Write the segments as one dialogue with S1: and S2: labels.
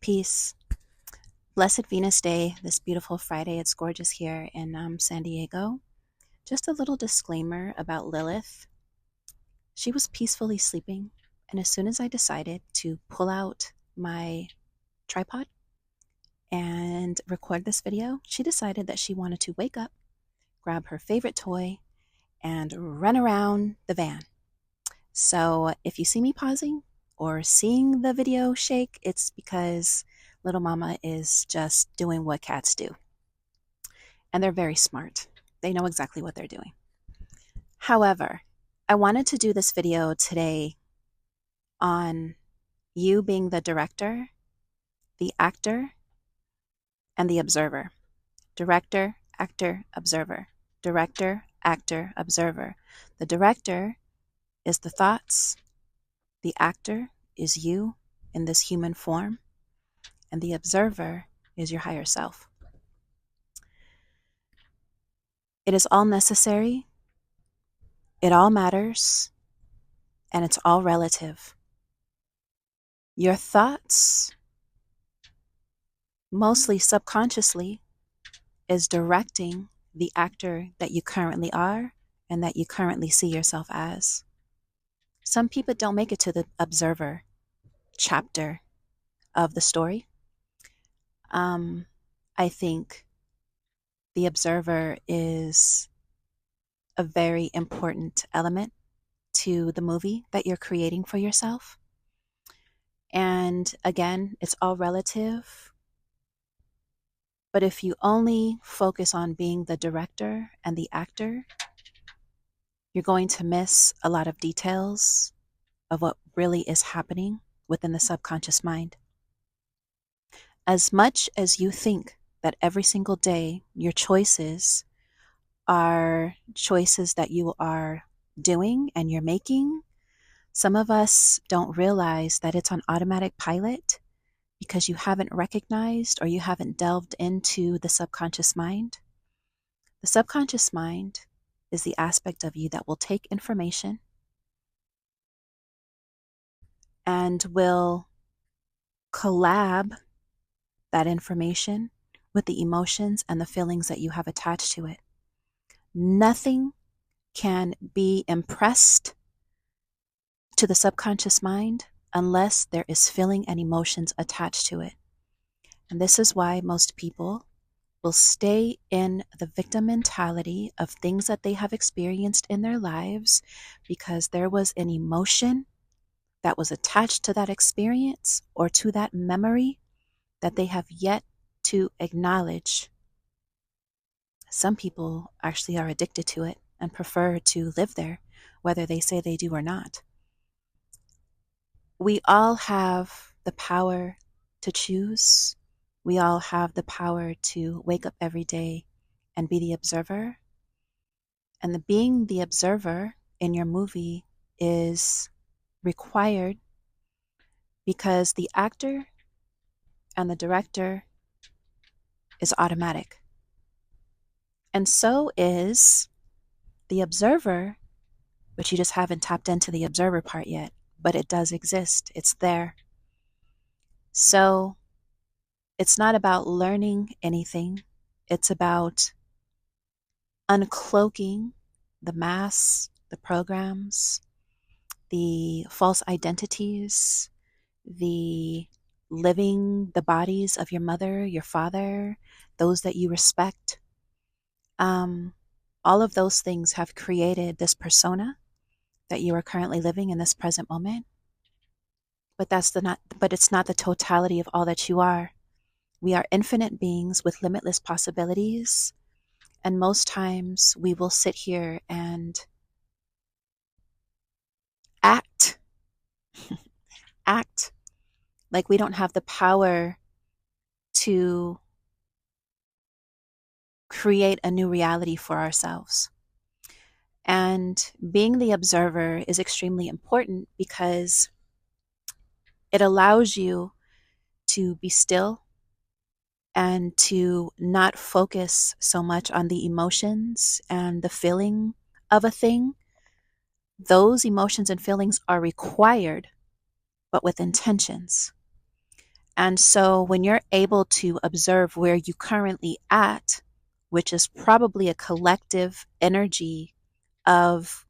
S1: Peace. Blessed Venus Day, this beautiful Friday. It's gorgeous here in San Diego. Just a little disclaimer about Lilith. She was peacefully sleeping, and as soon as I decided to pull out my tripod and record this video, she decided that she wanted to wake up, grab her favorite toy, and run around the van. So if you see me pausing or seeing the video shake, it's because little mama is just doing what cats do. And they're very smart. They know exactly what they're doing. However, I wanted to do this video today on you being the director, the actor, and the observer. Director, actor, observer. Director, actor, observer. The director is the thoughts. The actor is you in this human form. And the observer is your higher self. It is all necessary. It all matters. And it's all relative. Your thoughts, mostly subconsciously, is directing the actor that you currently are and that you currently see yourself as. Some people don't make it to the observer chapter of the story. I think the observer is a very important element to the movie that you're creating for yourself. And again, it's all relative. But if you only focus on being the director and the actor, you're going to miss a lot of details of what really is happening within the subconscious mind. As much as you think that every single day your choices are choices that you are doing and you're making, some of us don't realize that it's on automatic pilot because you haven't recognized or you haven't delved into the subconscious mind. The subconscious mind is the aspect of you that will take information and will collab that information with the emotions and the feelings that you have attached to it. Nothing can be impressed to the subconscious mind unless there is feeling and emotions attached to it. And this is why most people will stay in the victim mentality of things that they have experienced in their lives because there was an emotion that was attached to that experience or to that memory that they have yet to acknowledge. Some people actually are addicted to it and prefer to live there, whether they say they do or not. We all have the power to choose. We all have the power to wake up every day and be the observer. And being the observer in your movie is required because the actor and the director is automatic. And so is the observer, but you just haven't tapped into the observer part yet. But it does exist. It's there. So it's not about learning anything. It's about uncloaking the masks, the programs, the false identities, the living the bodies of your mother, your father, those that you respect. All of those things have created this persona that you are currently living in this present moment. But it's not the totality of all that you are. We are infinite beings with limitless possibilities. And most times we will sit here and act like we don't have the power to create a new reality for ourselves. And being the observer is extremely important because it allows you to be still and to not focus so much on the emotions and the feeling of a thing. Those emotions and feelings are required, but with intentions. And so when you're able to observe where you currently at, which is probably a collective energy of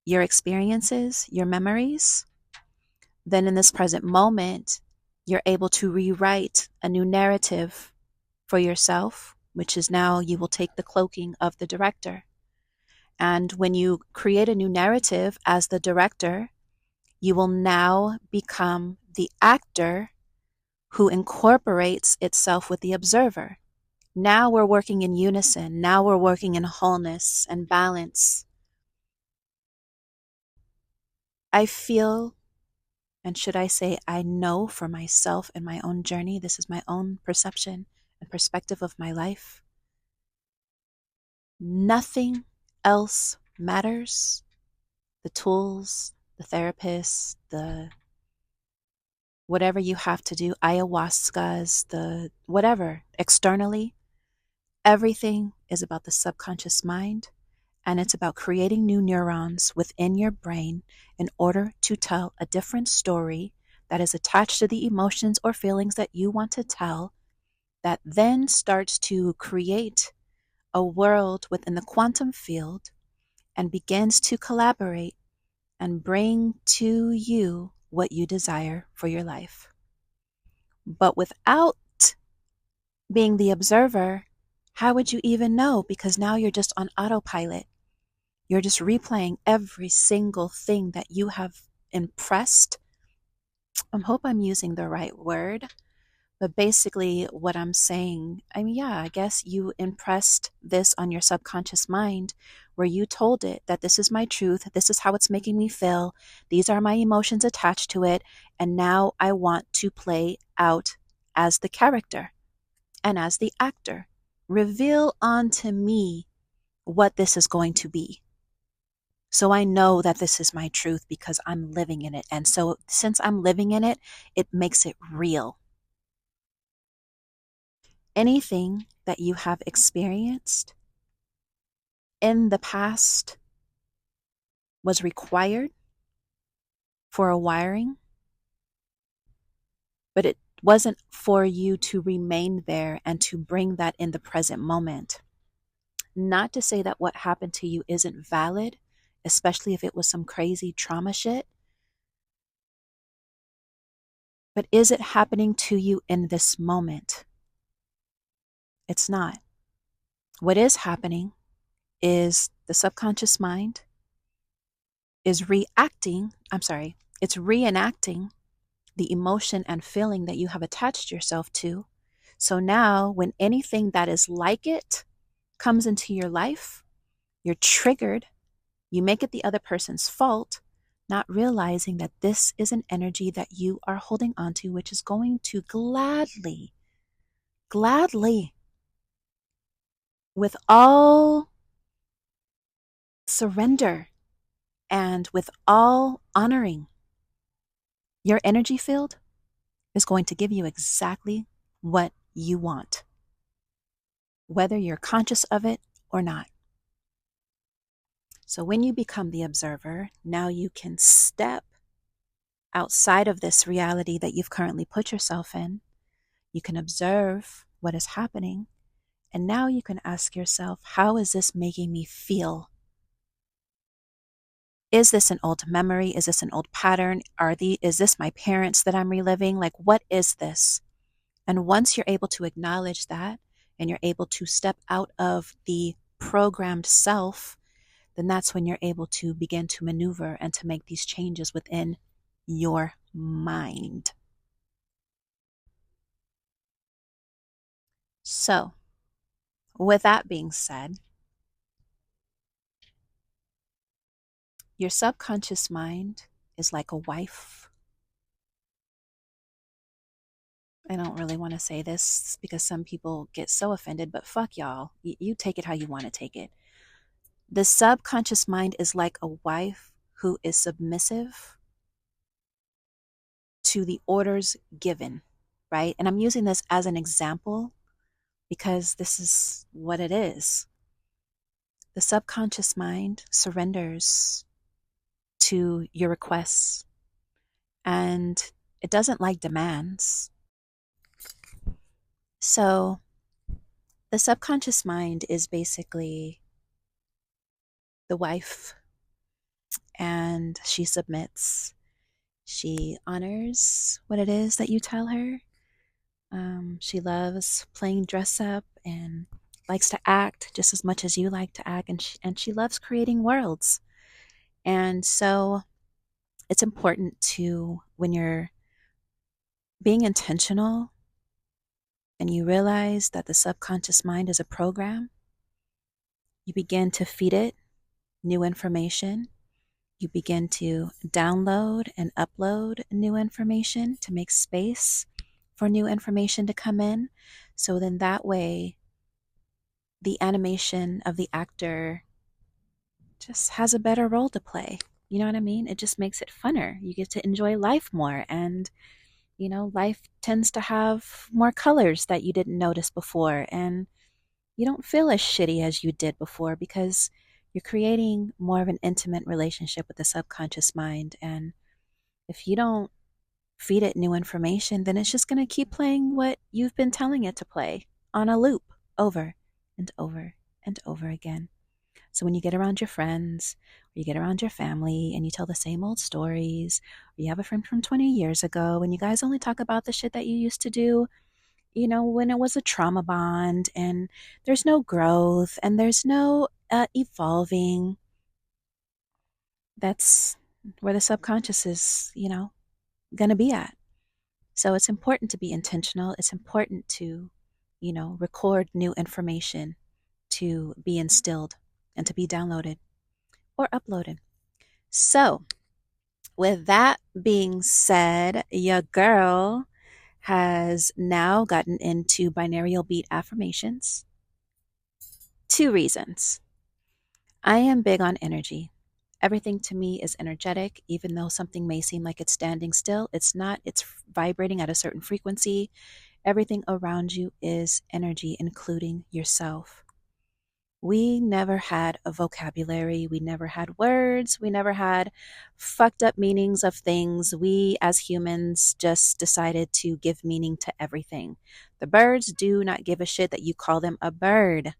S1: your experiences, your memories, then in this present moment, you're able to rewrite a new narrative for yourself, which is now you will take the cloaking of the director. And when you create a new narrative as the director, you will now become the actor who incorporates itself with the observer. Now we're working in unison. Now we're working in wholeness and balance. I feel, and should I say, I know for myself in my own journey, this is my own perception and perspective of my life. Nothing else matters. The tools, the therapists, the whatever you have to do, ayahuascas, the whatever, externally, everything is about the subconscious mind, and it's about creating new neurons within your brain in order to tell a different story that is attached to the emotions or feelings that you want to tell, that then starts to create a world within the quantum field and begins to collaborate and bring to you what you desire for your life. But without being the observer, how would you even know? Because now you're just on autopilot. You're just replaying every single thing that you have impressed. I hope I'm using the right word, but basically what I'm saying, I guess you impressed this on your subconscious mind where you told it that this is my truth, this is how it's making me feel, these are my emotions attached to it, and now I want to play out as the character and as the actor. Reveal unto me what this is going to be. So I know that this is my truth because I'm living in it. And so since I'm living in it, it makes it real. Anything that you have experienced in the past was required for a wiring, but it wasn't for you to remain there and to bring that in the present moment. Not to say that what happened to you isn't valid, especially if it was some crazy trauma shit. But is it happening to you in this moment? It's not. What is happening is the subconscious mind is it's reenacting the emotion and feeling that you have attached yourself to. So now when anything that is like it comes into your life, you're triggered, you make it the other person's fault, not realizing that this is an energy that you are holding onto, which is going to gladly, with all surrender and with all honoring, your energy field is going to give you exactly what you want, whether you're conscious of it or not. So when you become the observer, now you can step outside of this reality that you've currently put yourself in. You can observe what is happening, and now you can ask yourself, how is this making me feel? Is this an old memory? Is this an old pattern? Is this my parents that I'm reliving? Like, what is this? And once you're able to acknowledge that and you're able to step out of the programmed self, then that's when you're able to begin to maneuver and to make these changes within your mind. So, with that being said, your subconscious mind is like a wife. I don't really want to say this because some people get so offended, but fuck y'all. You take it how you want to take it. The subconscious mind is like a wife who is submissive to the orders given, right? And I'm using this as an example because this is what it is. The subconscious mind surrenders to your requests and it doesn't like demands. So, the subconscious mind is basically the wife, and she submits. She honors what it is that you tell her. She loves playing dress up and likes to act just as much as you like to act, and she loves creating worlds. And so it's important to, when you're being intentional and you realize that the subconscious mind is a program, you begin to feed it new information. You begin to download and upload new information to make space for new information to come in. So then that way, the animation of the actor just has a better role to play. You know what I mean? It just makes it funner. You get to enjoy life more. And, life tends to have more colors that you didn't notice before. And you don't feel as shitty as you did before because you're creating more of an intimate relationship with the subconscious mind. And if you don't feed it new information, then it's just going to keep playing what you've been telling it to play on a loop over and over and over again. So when you get around your friends, or you get around your family and you tell the same old stories, or you have a friend from 20 years ago and you guys only talk about the shit that you used to do, when it was a trauma bond, and there's no growth and there's no evolving, that's where the subconscious is, going to be at. So it's important to be intentional. It's important to, record new information to be instilled and to be downloaded or uploaded. So, with that being said, your girl has now gotten into binaural beat affirmations. 2 reasons. I am big on energy. Everything to me is energetic, even though something may seem like it's standing still. It's not, it's vibrating at a certain frequency. Everything around you is energy, including yourself. We never had a vocabulary. We never had words. We never had fucked up meanings of things. We, as humans, just decided to give meaning to everything. The birds do not give a shit that you call them a bird.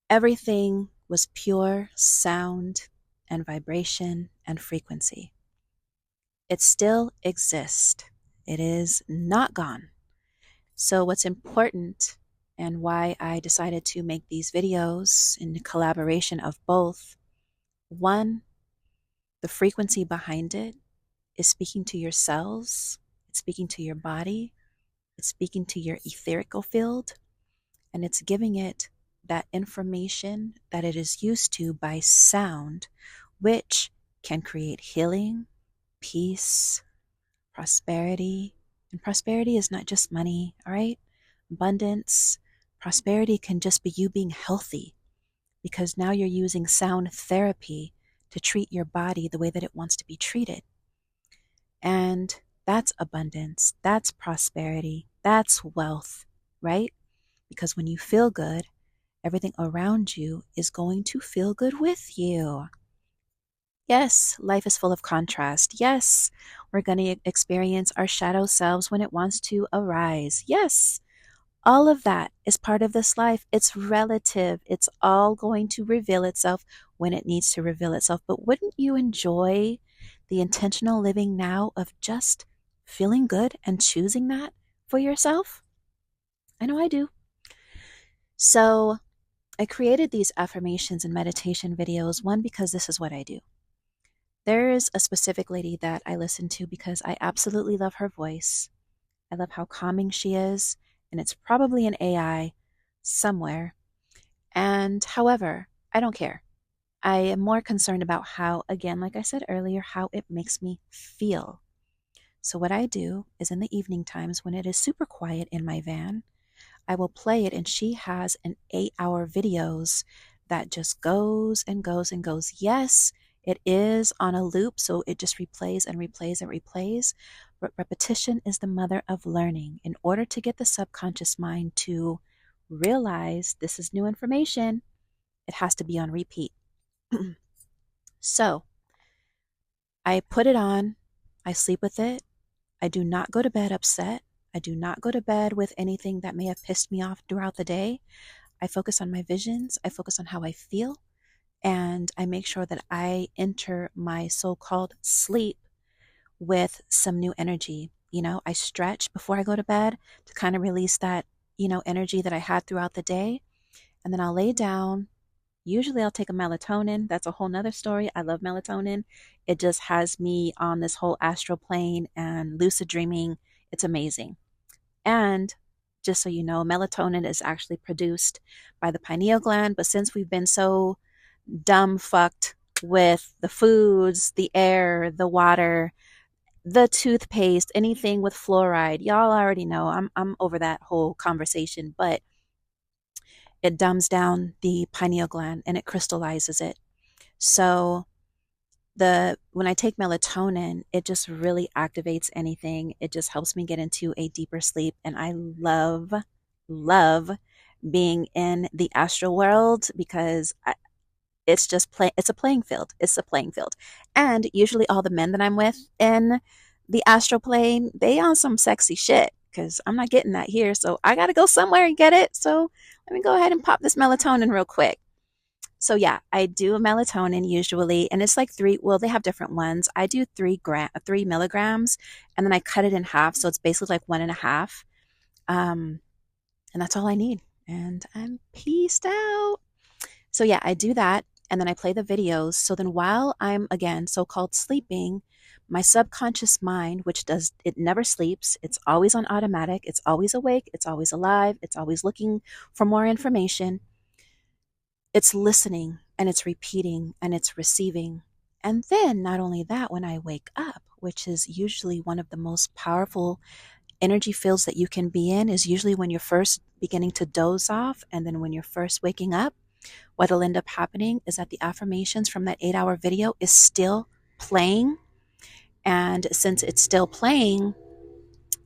S1: Everything was pure sound and vibration and frequency. It still exists. It is not gone. So, what's important and why I decided to make these videos in the collaboration of both, one, the frequency behind it is speaking to your cells, it's speaking to your body, it's speaking to your etherical field, and it's giving it that information that it is used to by sound, which can create healing, peace, prosperity. And prosperity is not just money, all right? Abundance, prosperity can just be you being healthy, because now you're using sound therapy to treat your body the way that it wants to be treated. And that's abundance, that's prosperity, that's wealth, right? Because when you feel good, everything around you is going to feel good with you. Yes, life is full of contrast. Yes, we're going to experience our shadow selves when it wants to arise. Yes, all of that is part of this life. It's relative. It's all going to reveal itself when it needs to reveal itself. But wouldn't you enjoy the intentional living now of just feeling good and choosing that for yourself? I know I do. So I created these affirmations and meditation videos, one, because this is what I do. There is a specific lady that I listen to because I absolutely love her voice. I love how calming she is, and it's probably an AI somewhere. And however, I don't care. I am more concerned about how, again, like I said earlier, how it makes me feel. So what I do is in the evening times when it is super quiet in my van, I will play it, and she has an 8-hour videos that just goes and goes and goes. Yes, it is on a loop, so it just replays and replays and replays. But repetition is the mother of learning. In order to get the subconscious mind to realize this is new information, it has to be on repeat. So I put it on, I sleep with it. I do not go to bed upset. I do not go to bed with anything that may have pissed me off throughout the day. I focus on my visions, I focus on how I feel, and I make sure that I enter my so called sleep with some new energy. I stretch before I go to bed to kind of release that, energy that I had throughout the day. And then I'll lay down. Usually I'll take a melatonin. That's a whole nother story. I love melatonin. It just has me on this whole astral plane and lucid dreaming. It's amazing. And just so you know, melatonin is actually produced by the pineal gland. But since we've been so dumb fucked with the foods, the air, the water, the toothpaste, anything with fluoride, y'all already know I'm over that whole conversation, but it dumbs down the pineal gland and it crystallizes it. So the when I take melatonin, it just really activates anything. It just helps me get into a deeper sleep, and I love being in the astral world because it's just it's a playing field. It's a playing field. And usually all the men that I'm with in the astral plane, they on some sexy shit because I'm not getting that here. So I got to go somewhere and get it. So let me go ahead and pop this melatonin real quick. So yeah, I do a melatonin usually, and it's like they have different ones. I do 3 milligrams, and then I cut it in half. So it's basically like 1.5. And that's all I need. And I'm peaced out. So yeah, I do that, and then I play the videos. So then while I'm again so-called sleeping, my subconscious mind, it never sleeps, it's always on automatic, it's always awake, it's always alive, it's always looking for more information. It's listening and it's repeating and it's receiving. And then not only that, when I wake up, which is usually one of the most powerful energy fields that you can be in, is usually when you're first beginning to doze off, and then when you're first waking up. What'll end up happening is that the affirmations from that 8-hour video is still playing. And since it's still playing,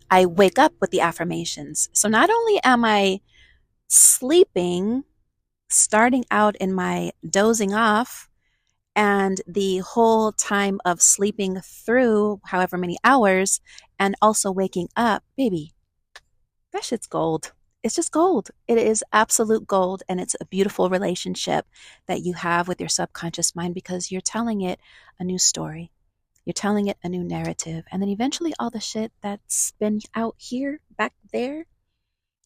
S1: I wake up with the affirmations. So not only am I sleeping, starting out in my dozing off, and the whole time of sleeping through however many hours, and also waking up, baby, that shit's gold. It's just gold. It is absolute gold. And it's a beautiful relationship that you have with your subconscious mind because you're telling it a new story. You're telling it a new narrative. And then eventually all the shit that's been out here, back there,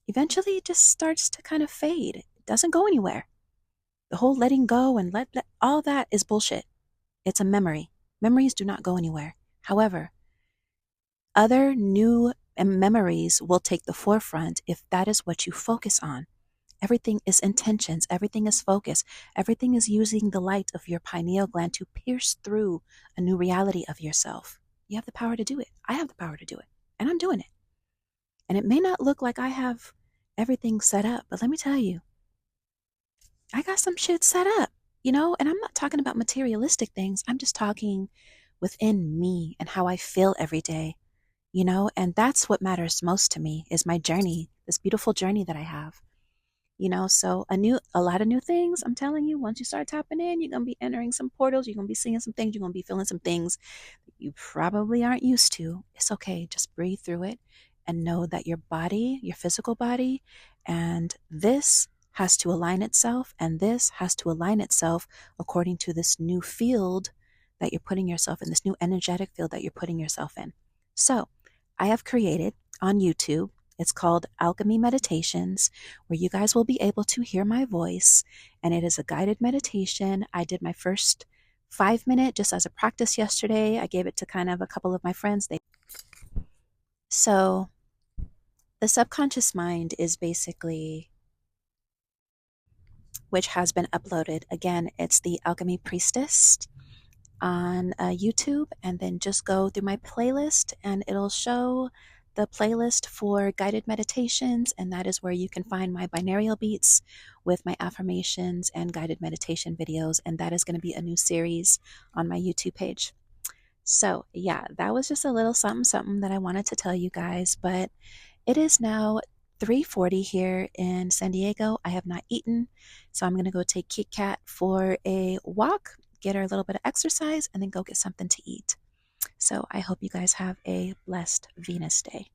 S1: eventually it just starts to kind of fade. It doesn't go anywhere. The whole letting go and let all that is bullshit. It's a memory. Memories do not go anywhere. However, other new memories will take the forefront if that is what you focus on. Everything is intentions. Everything is focus. Everything is using the light of your pineal gland to pierce through a new reality of yourself. You have the power to do it. I have the power to do it. And I'm doing it. And it may not look like I have everything set up, but let me tell you, I got some shit set up, and I'm not talking about materialistic things. I'm just talking within me and how I feel every day. And that's what matters most to me is my journey, this beautiful journey that I have. So a lot of new things. I'm telling you, once you start tapping in, you're going to be entering some portals. You're going to be seeing some things. You're going to be feeling some things that you probably aren't used to. It's okay. Just breathe through it and know that your body, your physical body, and this has to align itself, and this has to align itself according to this new field that you're putting yourself in, this new energetic field that you're putting yourself in. So I have created on YouTube, it's called Alchemy Meditations, where you guys will be able to hear my voice, and it is a guided meditation. I did my first 5-minute just as a practice yesterday. I gave it to kind of a couple of my friends. So the subconscious mind is basically, which has been uploaded. Again, it's the Alchemy Priestess on YouTube, and then just go through my playlist and it'll show the playlist for guided meditations, and that is where you can find my binaural beats with my affirmations and guided meditation videos, and that is going to be a new series on my YouTube page. So yeah, that was just a little something that I wanted to tell you guys, but it is now 3:40 here in San Diego. I have not eaten, so I'm going to go take Kit Kat for a walk, get her a little bit of exercise, and then go get something to eat. So I hope you guys have a blessed Venus day.